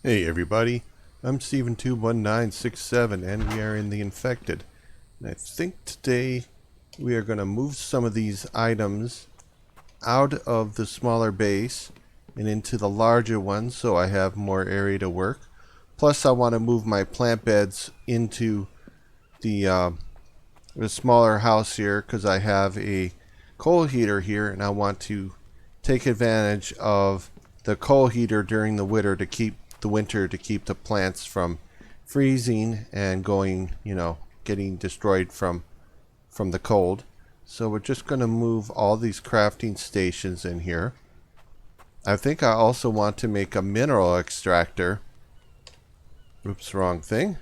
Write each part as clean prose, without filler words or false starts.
Hey everybody, I'm Steven21967 and we are in the infected. And I think today we are going to move some of these items out of the smaller base and into the larger one so I have more area to work. Plus I want to move my plant beds into the smaller house here because I have a coal heater here and I want to take advantage of the coal heater during the winter to keep the plants from freezing and going, getting destroyed from the cold. So we're just going to move all these crafting stations in here. I think I also want to make a mineral extractor. Oops, wrong thing.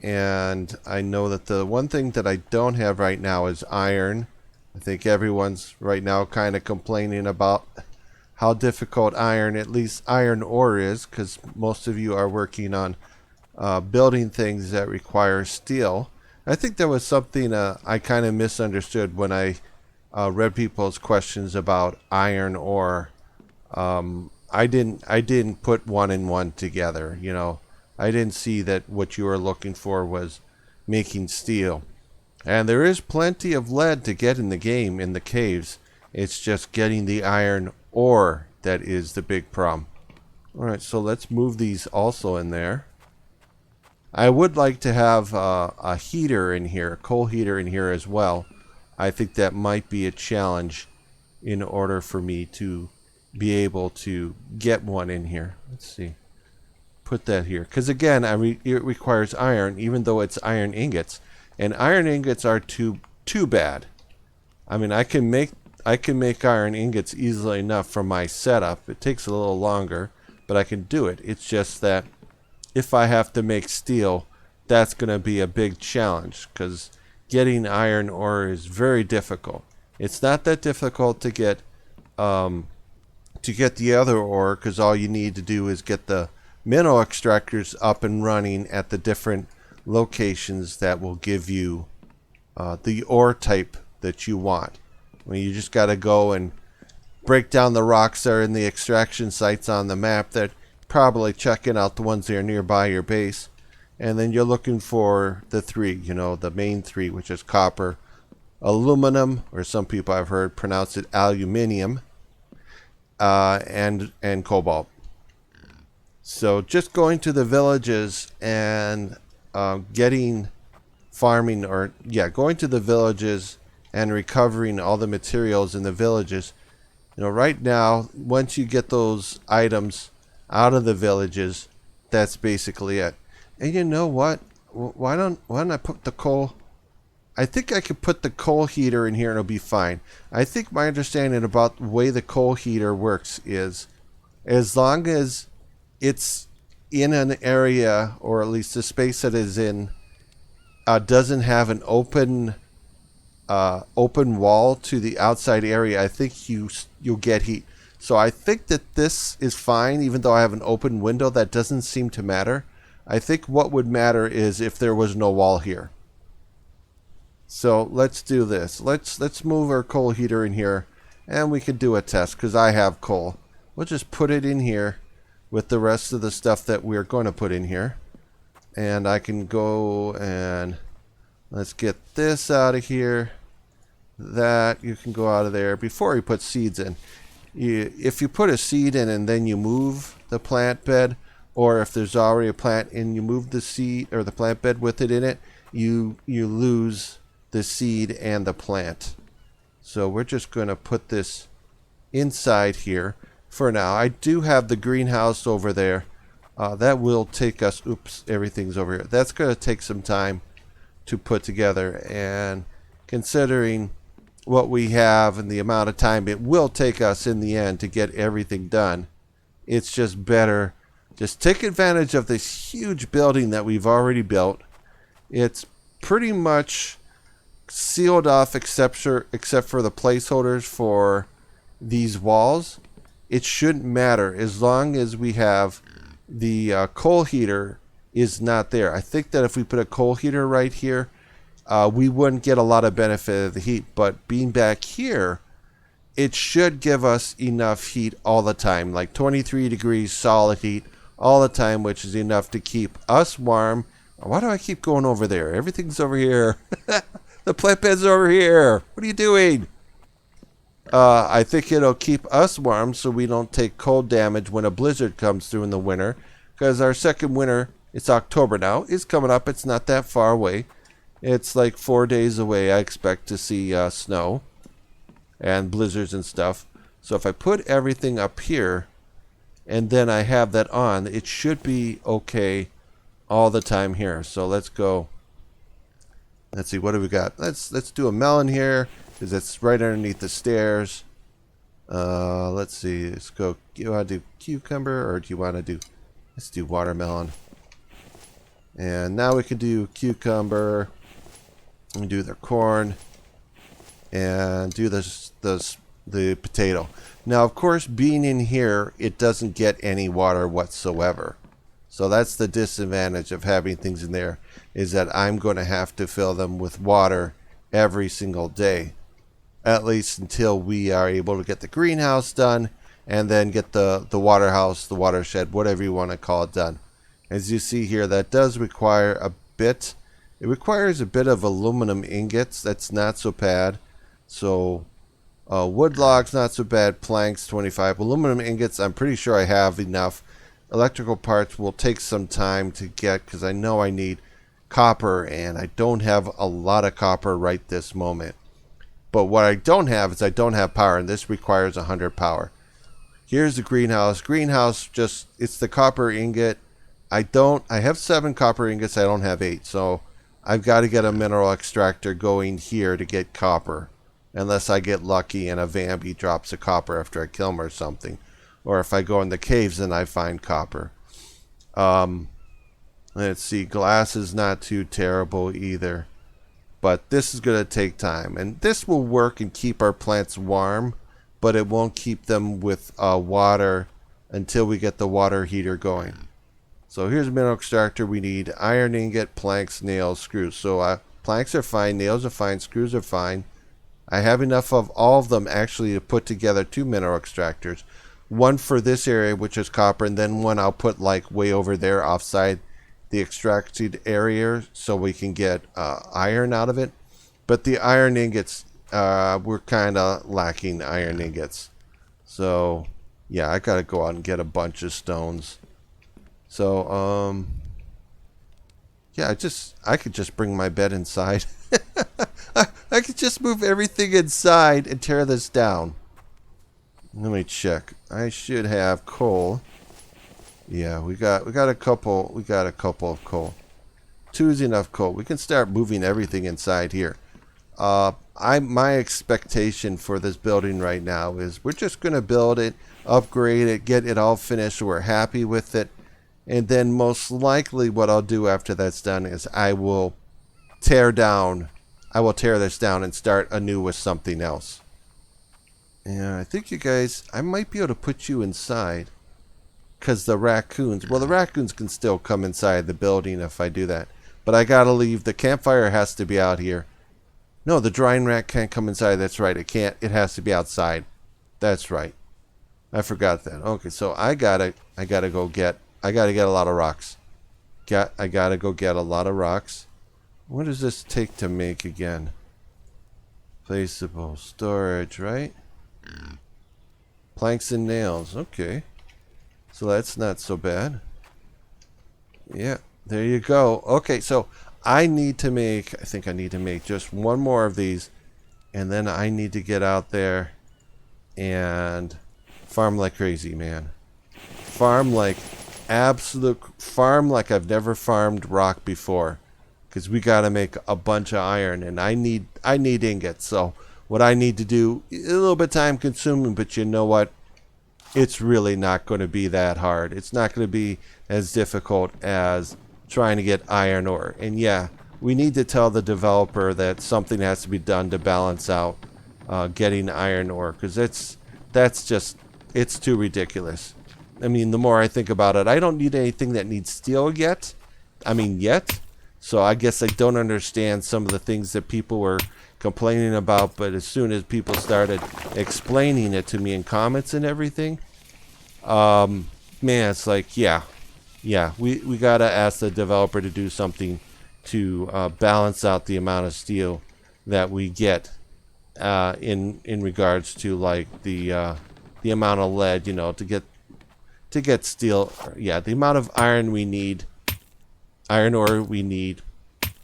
And I know that the one thing that I don't have right now is iron. I think everyone's right now kind of complaining about how difficult at least iron ore is, because most of you are working on building things that require steel. I think there was something I kind of misunderstood when I read people's questions about iron ore. I didn't put one and one together. I didn't see that what you were looking for was making steel. And there is plenty of lead to get in the game in the caves. It's just getting the iron ore that is the big problem. Alright, so let's move these also in there. I would like to have a heater in here, a coal heater in here as well. I think that might be a challenge in order for me to be able to get one in here. Let's see. Put that here. Because again, it requires iron, even though it's iron ingots. And iron ingots are too bad. I mean, I can make iron ingots easily enough from my setup. It takes a little longer, but I can do it. It's just that if I have to make steel, that's going to be a big challenge because getting iron ore is very difficult. It's not that difficult to get the other ore, because all you need to do is get the mineral extractors up and running at the different locations that will give you the ore type that you want. You just got to go and break down the rocks that are in the extraction sites on the map, that probably checking out the ones that are nearby your base. And then you're looking for the three, the main three, which is copper, aluminum, or some people I've heard pronounce it aluminium, and cobalt. So just going to the villages and going to the villages and recovering all the materials in the villages. Right now, once you get those items out of the villages, that's basically it. And you know what? Why don't I put the coal? I think I could put the coal heater in here and it'll be fine. I think my understanding about the way the coal heater works is, as long as it's in an area, or at least the space that is in, doesn't have an open wall to the outside area, I think you'll get heat. So I think that this is fine, even though I have an open window. That doesn't seem to matter. I think what would matter is if there was no wall here. So let's do this. Let's move our coal heater in here, and we can do a test because I have coal. We'll just put it in here with the rest of the stuff that we're going to put in here. And I can go and let's get this out of here. That you can go out of there before you put seeds in. If you put a seed in and then you move the plant bed, or if there's already a plant and you move the seed or the plant bed with it in it, you lose the seed and the plant. So we're just going to put this inside here for now. I do have the greenhouse over there. That will take us, oops, everything's over here. That's going to take some time to put together, and considering what we have and the amount of time it will take us in the end to get everything done, it's just better just take advantage of this huge building that we've already built. It's pretty much sealed off except for the placeholders for these walls. It shouldn't matter as long as we have the coal heater is not there. I think that if we put a coal heater right here, we wouldn't get a lot of benefit of the heat, but being back here, it should give us enough heat all the time, like 23 degrees solid heat all the time, which is enough to keep us warm. Why do I keep going over there? Everything's over here. The plant bed's over here. What are you doing? I think it'll keep us warm so we don't take cold damage when a blizzard comes through in the winter. Because our second winter, it's October now, is coming up. It's not that far away. It's like 4 days away. I expect to see snow and blizzards and stuff. So if I put everything up here and then I have that on, it should be okay all the time here. So let's go. Let's see, what do we got? Let's do a melon here because it's right underneath the stairs. Let's see. Let's go. Do you want to do cucumber or do you want to do? Let's do watermelon. And now we can do cucumber. And do the corn. And do the potato. Now, of course, being in here, it doesn't get any water whatsoever. So that's the disadvantage of having things in there, is that I'm going to have to fill them with water every single day, at least until we are able to get the greenhouse done and then get the water house, the watershed, whatever you want to call it, done. As you see here, that does require a bit. It requires a bit of aluminum ingots. That's not so bad. So wood logs, not so bad. Planks, 25. Aluminum ingots, I'm pretty sure I have enough. Electrical parts will take some time to get because I know I need copper, and I don't have a lot of copper right this moment. But what I don't have is I don't have power, and this requires 100 power. Here's the greenhouse. Greenhouse, just, it's the copper ingot. I have 7 copper ingots. I don't have 8. So I've got to get a mineral extractor going here to get copper. Unless I get lucky and a Vambi drops a copper after I kill him or something. Or if I go in the caves and I find copper. Let's see. Glass is not too terrible either. But this is going to take time. And this will work and keep our plants warm. But it won't keep them with water until we get the water heater going. So here's a mineral extractor. We need iron ingot, planks, nails, screws. So planks are fine. Nails are fine. Screws are fine. I have enough of all of them actually to put together 2 mineral extractors. One for this area, which is copper, and then one I'll put like way over there offside the extracted area so we can get iron out of it. But the iron ingots, we're kind of lacking iron ingots. So, yeah, I got to go out and get a bunch of stones. So, yeah, I could just bring my bed inside. I could just move everything inside and tear this down. Let me check. I should have coal. Yeah, we got a couple of coal. 2 is enough coal. We can start moving everything inside here. My expectation for this building right now is we're just going to build it, upgrade it, get it all finished. We're happy with it. And then most likely what I'll do after that's done is I will tear this down and start anew with something else. And I think you guys, I might be able to put you inside. Because the raccoons can still come inside the building if I do that. But I gotta leave. The campfire has to be out here. No, the drying rack can't come inside. That's right. It can't. It has to be outside. That's right. I forgot that. Okay, so I gotta get a lot of rocks. I gotta go get a lot of rocks. What does this take to make again? Placeable storage, right? Planks and nails. Okay. So that's not so bad. Yeah, there you go. Okay, so I think I need to make just one more of these. And then I need to get out there and farm like crazy, man. Farm like I've never farmed rock before. Because we got to make a bunch of iron. And I need ingots. So what I need to do, a little bit time consuming, but you know what? It's really not going to be that hard. It's not going to be as difficult as trying to get iron ore. And yeah, we need to tell the developer that something has to be done to balance out getting iron ore. Because it's too ridiculous. I mean, the more I think about it, I don't need anything that needs steel yet. So I guess I don't understand some of the things that people were complaining about, but as soon as people started explaining it to me in comments and everything, man, it's like, yeah, yeah, we got to ask the developer to do something to balance out the amount of steel that we get in regards to like the amount of lead, you know, to get steel. Yeah, the amount of iron we need, iron ore we need,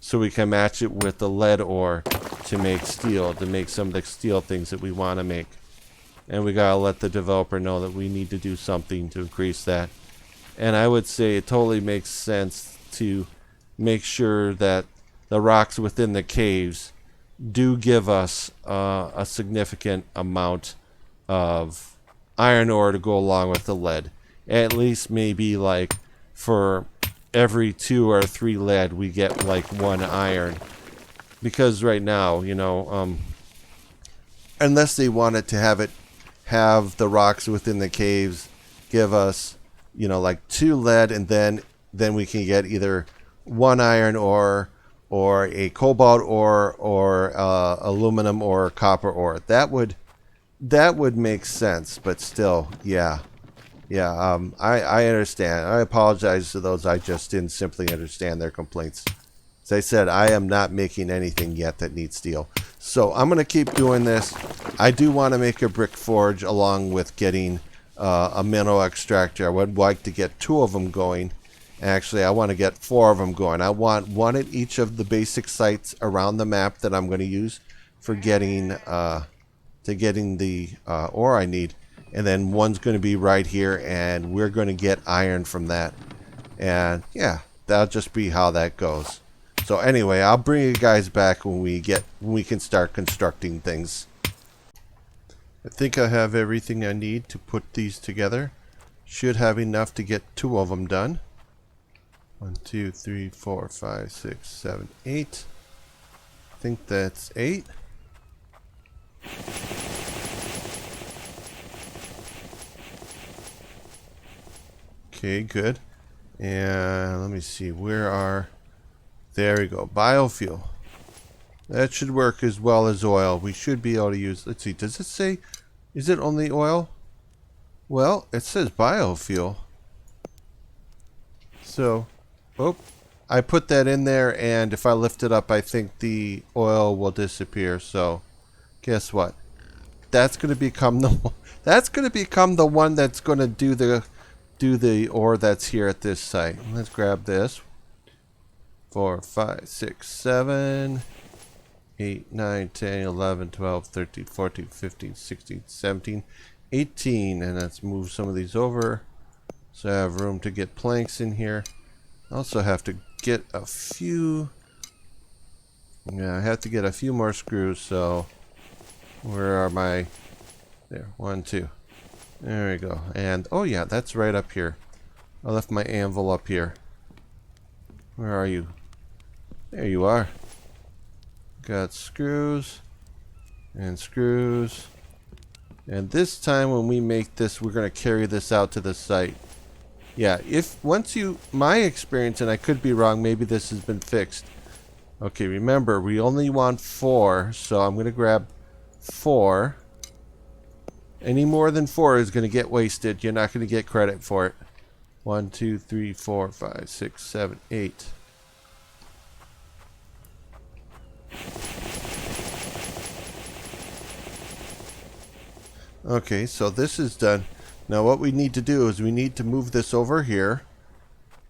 so we can match it with the lead ore to make steel, to make some of the steel things that we want to make. And we gotta let the developer know that we need to do something to increase that. And I would say it totally makes sense to make sure that the rocks within the caves do give us a significant amount of iron ore to go along with the lead. At least maybe like for every 2 or 3 lead we get like 1 iron. Because right now, you know, unless they wanted to have the rocks within the caves give us, you know, like 2 lead, and then we can get either 1 iron ore or a cobalt ore or aluminum or copper ore. That would make sense, but still, yeah. I understand. I apologize to those. I just didn't simply understand their complaints. As I said, I am not making anything yet that needs steel. So I'm going to keep doing this. I do want to make a brick forge along with getting a mineral extractor. I would like to get 2 of them going. Actually, I want to get 4 of them going. I want 1 at each of the basic sites around the map that I'm going to use for getting the ore I need. And then 1's going to be right here, and we're going to get iron from that. And yeah, that'll just be how that goes. So anyway, I'll bring you guys back when we can start constructing things. I think I have everything I need to put these together. Should have enough to get 2 of them done. 1, 2, 3, 4, 5, 6, 7, 8. I think that's 8. Okay, good. And let me see, there we go, biofuel. That should work as well as oil. We should be able to use, let's see, does it say, is it only oil? Well, it says biofuel. So, I put that in there, and if I lift it up, I think the oil will disappear. So, guess what? That's going to become the one. That's going to become the one that's going to do the ore that's here at this site. Let's grab this. 4, 5, 6, 7, 8, 9, 10, 11, 12, 13, 14, 15, 16, 17, 18. And let's move some of these over so I have room to get planks in here. I also have to get a few. Yeah, I have to get a few more screws. So where are my? There, 1, 2. There we go. And oh yeah, that's right up here. I left my anvil up here. Where are you? There you are. Got screws and screws. And this time when we make this, we're going to carry this out to the site. Yeah, my experience, and I could be wrong, maybe this has been fixed. Okay, remember, we only want 4, so I'm going to grab 4. Any more than 4 is going to get wasted. You're not going to get credit for it. 1, 2, 3, 4, 5, 6, 7, 8. Okay, so this is done. Now what we need to do is we need to move this over here.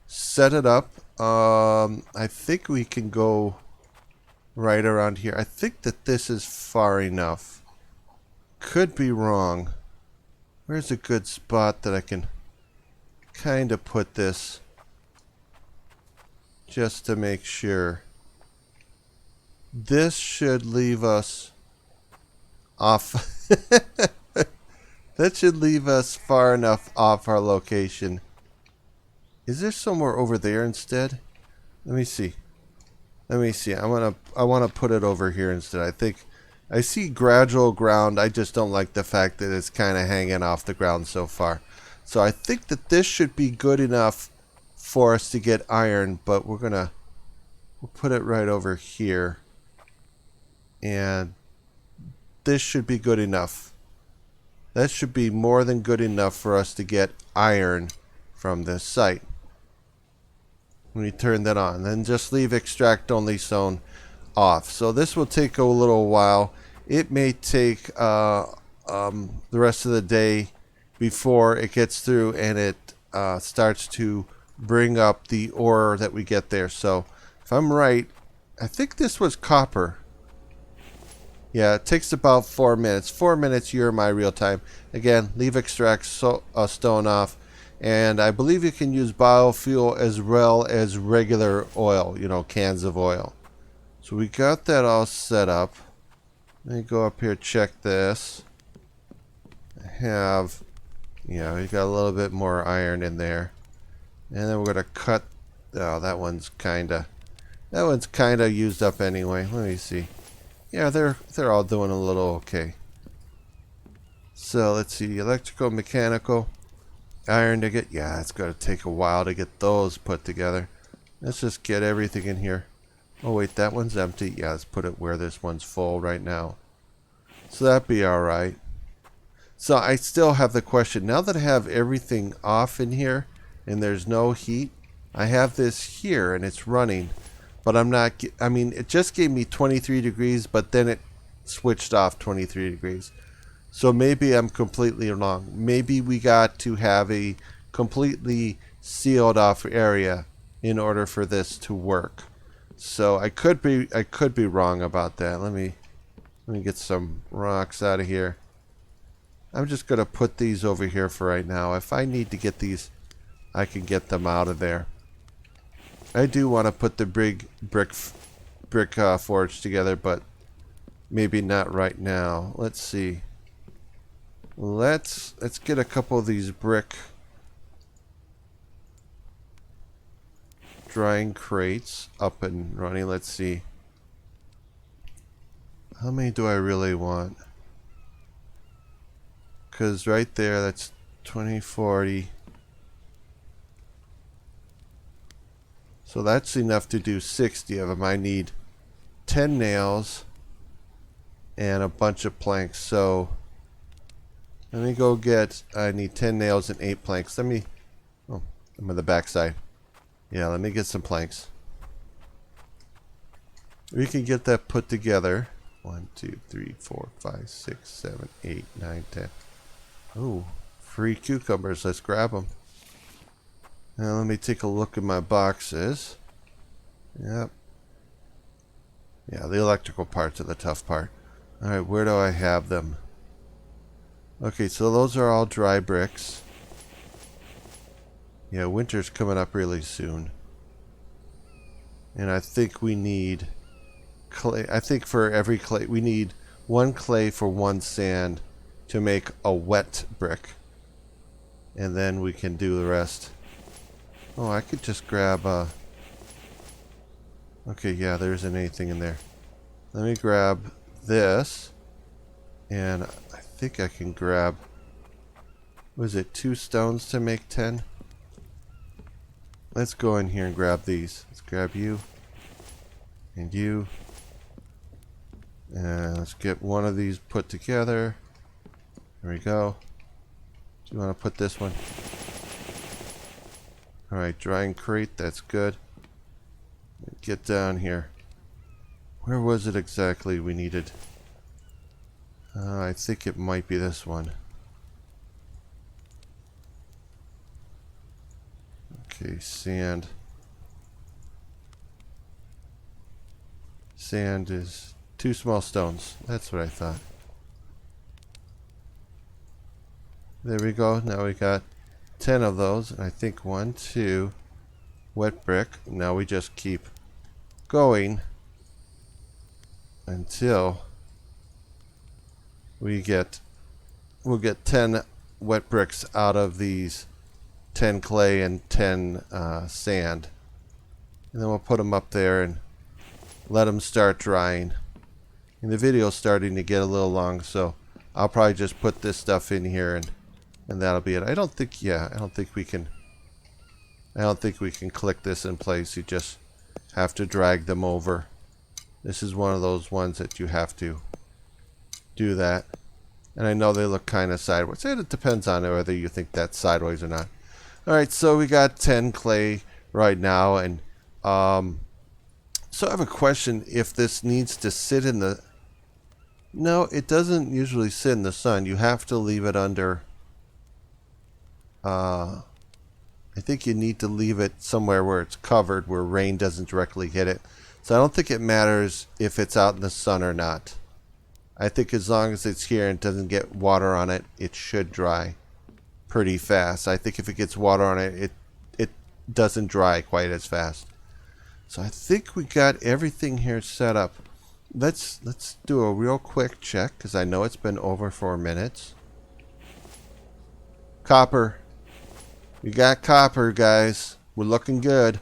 Set it up. I think we can go right around here. I think that this is far enough. Could be wrong. Where's a good spot that I can kind of put this just to make sure? This should leave us off. That should leave us far enough off our location. Is there somewhere over there instead? Let me see. I want to put it over here instead. I think I see gradual ground. I just don't like the fact that it's kind of hanging off the ground so far. So I think that this should be good enough for us to get iron, but we'll put it right over here. And this should be good enough. That should be more than good enough for us to get iron from this site. when we turn that on. Then just leave extract only zone off. So this will take a little while. It may take the rest of the day before it gets through and it starts to bring up the ore that we get there. So if I'm right, I think this was copper. Yeah, it takes about 4 minutes. 4 minutes, you're my real time. Again, leave extract stone off. And I believe you can use biofuel as well as regular oil, you know, cans of oil. So we got that all set up. Let me go up here, check this. Yeah, we got a little bit more iron in there. And then we're going to cut. Oh, that one's kind of used up anyway. Let me see. Yeah, they're all doing a little okay. So let's see, electrical, mechanical, iron to get. Yeah, it's going to take a while to get those put together. Let's just get everything in here. Oh wait, that one's empty. Yeah, let's put it where this one's full right now. So that'd be all right. So I still have the question. Now that I have everything off in here and there's no heat, I have this here and it's running. But I'm not, I mean, it just gave me 23 degrees, but then it switched off 23 degrees. So maybe I'm completely wrong. Maybe we got to have a completely sealed off area in order for this to work. So I could be wrong about that. Let me get some rocks out of here. I'm just going to put these over here for right now. If I need to get these, I can get them out of there. I do want to put the brick forge together, but maybe not right now. Let's see. Let's get a couple of these brick drying crates up and running. Let's see. How many do I really want? Because right there, that's 20, 40. So that's enough to do 60 of them. I need 10 nails and a bunch of planks. So let me go get, I need 10 nails and 8 planks. I'm on the back side. Yeah, let me get some planks. We can get that put together. 1, 2, 3, 4, 5, 6, 7, 8, 9, 10. Ooh, free cucumbers. Let's grab them. Now let me take a look at my boxes. Yep. Yeah, the electrical parts are the tough part. Alright, where do I have them? Okay, so those are all dry bricks. Yeah, winter's coming up really soon. And I think we need clay. I think for every clay, we need 1 clay for 1 sand to make a wet brick. And then we can do the rest. Oh, I could just grab okay, yeah, there isn't anything in there. Let me grab this. And I think I can grab, was it 2 stones to make 10? Let's go in here and grab these. Let's grab you. And you. And let's get one of these put together. There we go. Do you want to put this one? Alright, drying crate, that's good. Get down here. Where was it exactly we needed? I think it might be this one. Okay, sand. Sand is 2 small stones. That's what I thought. There we go. Now we got 10 of those. And I think 1, 2, wet brick. Now we just keep going until we'll get 10 wet bricks out of these 10 clay and 10 sand. And then we'll put them up there and let them start drying. And the video's starting to get a little long, so I'll probably just put this stuff in here and that'll be it. I don't think we can click this in place. You just have to drag them over. This is one of those ones that you have to do that. And I know they look kind of sideways. It depends on whether you think that's sideways or not. Alright, so we got 10 clay right now, and So I have a question. If this needs to sit in the... No, it doesn't usually sit in the sun. You have to leave it under... I think you need to leave it somewhere where it's covered, where rain doesn't directly hit it. So I don't think it matters if it's out in the sun or not. I think as long as it's here and doesn't get water on it, it should dry pretty fast. I think if it gets water on it, it doesn't dry quite as fast. So I think we got everything here set up. Let's do a real quick check, because I know it's been over 4 minutes. Copper. We got copper, guys. We're looking good.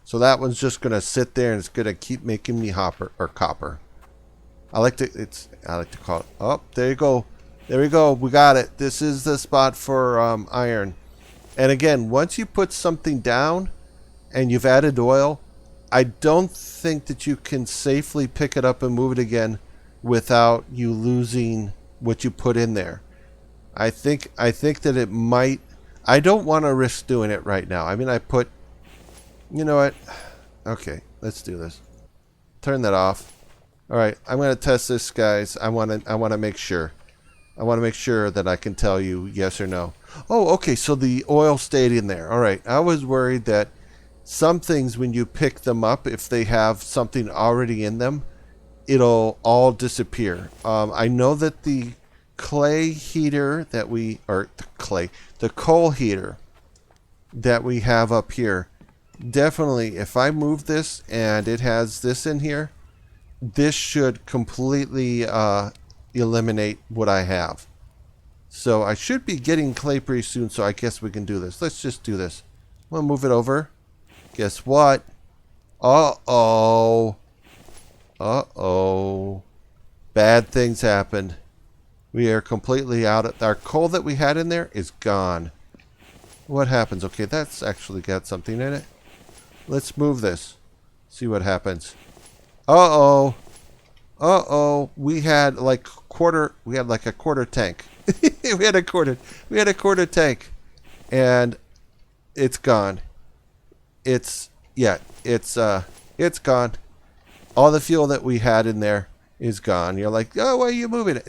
So that one's just gonna sit there and it's gonna keep making me copper. I like to call it. Oh, there you go. There we go. We got it. This is the spot for iron. And again, once you put something down and you've added oil, I don't think that you can safely pick it up and move it again without you losing what you put in there. I think that it might... I don't want to risk doing it right now. I mean, you know what? Okay, let's do this. Turn that off. All right, I'm going to test this, guys. I want to make sure. I want to make sure that I can tell you yes or no. Oh, okay, so the oil stayed in there. All right, I was worried that some things, when you pick them up, if they have something already in them, it'll all disappear. I know that the clay heater that the coal heater that we have up here, definitely, if I move this and it has this in here, this should completely eliminate what I have. So I should be getting clay pretty soon, so I guess we can do this. Let's just do this. I'm going to move it over. Guess what? Uh-oh. Uh-oh. Bad things happened. We are completely out of... Our coal that we had in there is gone. What happens? Okay, that's actually got something in it. Let's move this. See what happens. Uh-oh. Uh-oh. We had like a quarter tank. we had a quarter tank. And it's gone. It's gone. All the fuel that we had in there is gone. You're like, oh, why are you moving it?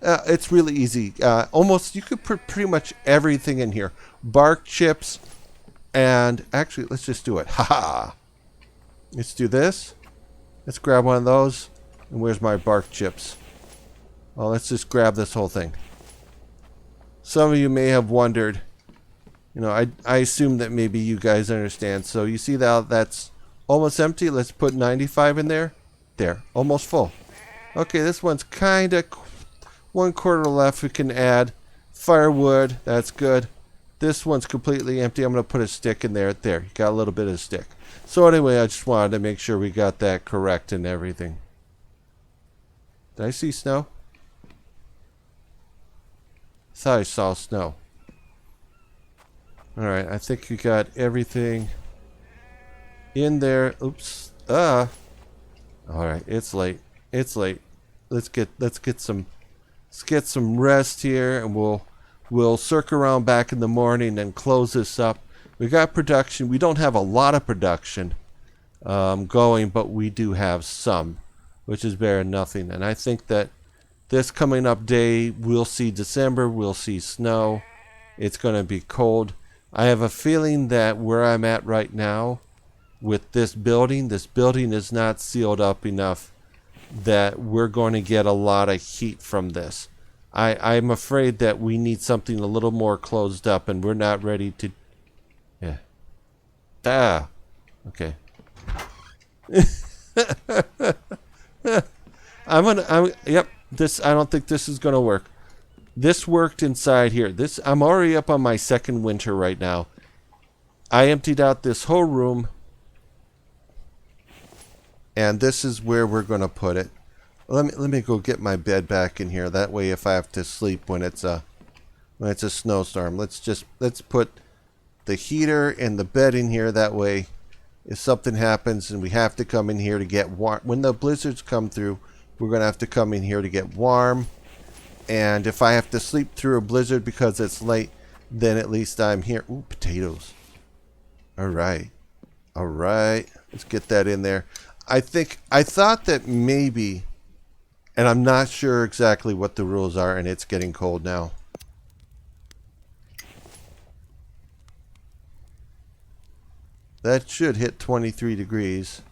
It's really easy. Almost, you could put pretty much everything in here. Bark chips, and actually, let's just do it. Ha! Let's do this. Let's grab one of those. And where's my bark chips? Well, let's just grab this whole thing. Some of you may have wondered. You know, I assume that maybe you guys understand. So you see that's almost empty. Let's put 95 in there. There, almost full. Okay, this one's kind of 1/4 left. We can add firewood. That's good. This one's completely empty. I'm going to put a stick in there. There, you got a little bit of stick. So anyway, I just wanted to make sure we got that correct and everything. Did I see snow? I thought I saw snow. Alright, I think we got everything in there. Oops. Alright, it's late. It's late. Let's get some rest here, and we'll circle around back in the morning and close this up. We got production. We don't have a lot of production going, but we do have some, which is better than nothing. And I think that this coming up day, we'll see December, we'll see snow. It's going to be cold. I have a feeling that where I'm at right now with this building is not sealed up enough that we're going to get a lot of heat from this. I'm afraid that we need something a little more closed up, and we're not ready to... Yeah. Okay. Yep. I don't think this is going to work. This worked inside here. I'm already up on my second winter right now. I emptied out this whole room. And this is where we're going to put it. Let me go get my bed back in here. That way, if I have to sleep when it's a snowstorm, let's put the heater and the bed in here. That way, if something happens and we have to come in here to get warm, when the blizzards come through, we're going to have to come in here to get warm. And if I have to sleep through a blizzard because it's late, then at least I'm here. Ooh, potatoes. All right. All right, let's get that in there. I thought that maybe, and I'm not sure exactly what the rules are, and it's getting cold now. That should hit 23 degrees.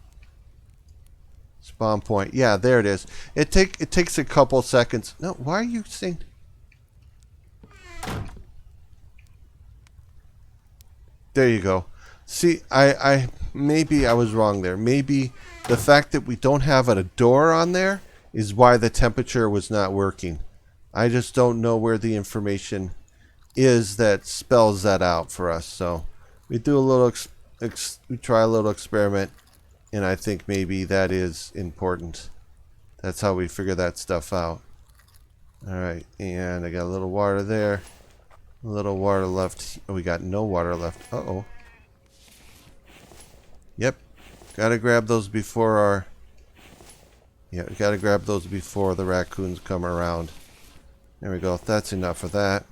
Spawn point. Yeah, there it is. It takes a couple seconds. No, why are you saying? There you go. See, maybe I was wrong there. Maybe the fact that we don't have a door on there is why the temperature was not working. I just don't know where the information is that spells that out for us. So we do a little, we try a little experiment, and I think maybe that is important. That's how we figure that stuff out. All right, and I got a little water there. A little water left. Oh, we got no water left. Uh-oh. Yep. Gotta grab those before our... Yeah, we gotta grab those before the raccoons come around. There we go. That's enough of that.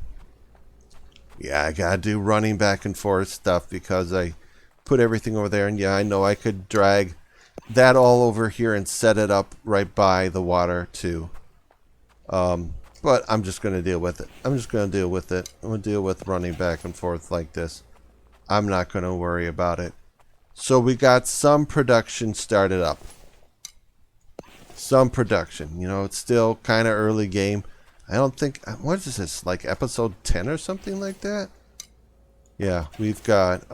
Yeah, I gotta do running back and forth stuff because I put everything over there. And yeah, I know I could drag that all over here and set it up right by the water too. But I'm just going to deal with it. I'm just going to deal with it. I'm going to deal with running back and forth like this. I'm not going to worry about it. So we got some production started up. Some production. You know, it's still kind of early game. I don't think... What is this? Like episode 10 or something like that? Yeah, we've got...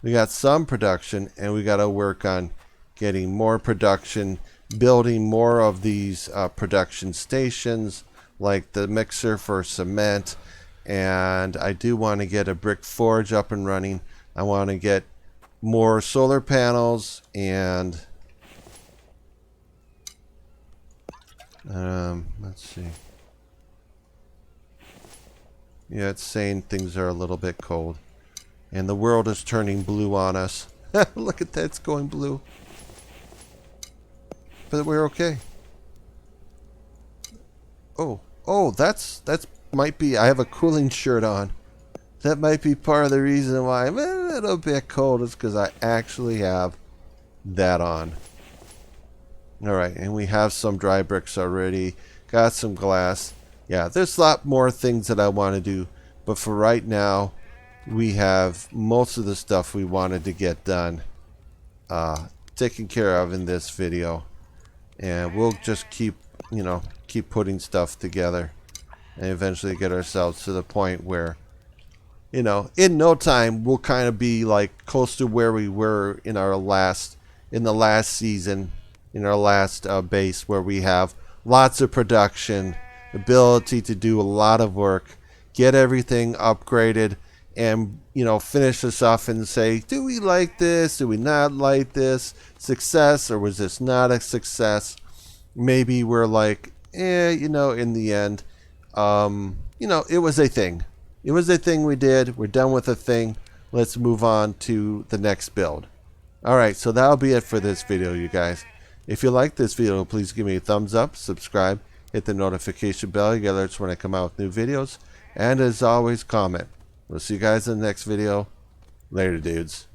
we got some production, and we got to work on getting more production, building more of these production stations, like the mixer for cement. And I do want to get a brick forge up and running. I want to get more solar panels and let's see. Yeah, it's saying things are a little bit cold. And the world is turning blue on us. Look at that, it's going blue. But we're okay. Oh, that's might be, I have a cooling shirt on. That might be part of the reason why I'm a little bit cold, is because I actually have that on. Alright, and we have some dry bricks already. Got some glass. Yeah, there's a lot more things that I want to do. But for right now, we have most of the stuff we wanted to get done taken care of in this video. And we'll just keep putting stuff together and eventually get ourselves to the point where, in no time we'll kind of be like close to where we were in the last season, in our last base, where we have lots of production, ability to do a lot of work, get everything upgraded, and finish this off and say, do we like this? Do we not like this? Success, or was this not a success? Maybe we're like, in the end, it was a thing. It was a thing we did. We're done with a thing. Let's move on to the next build. Alright, so that'll be it for this video, you guys. If you like this video, please give me a thumbs up, subscribe, hit the notification bell. You get alerts when I come out with new videos. And as always, comment. We'll see you guys in the next video. Later, dudes.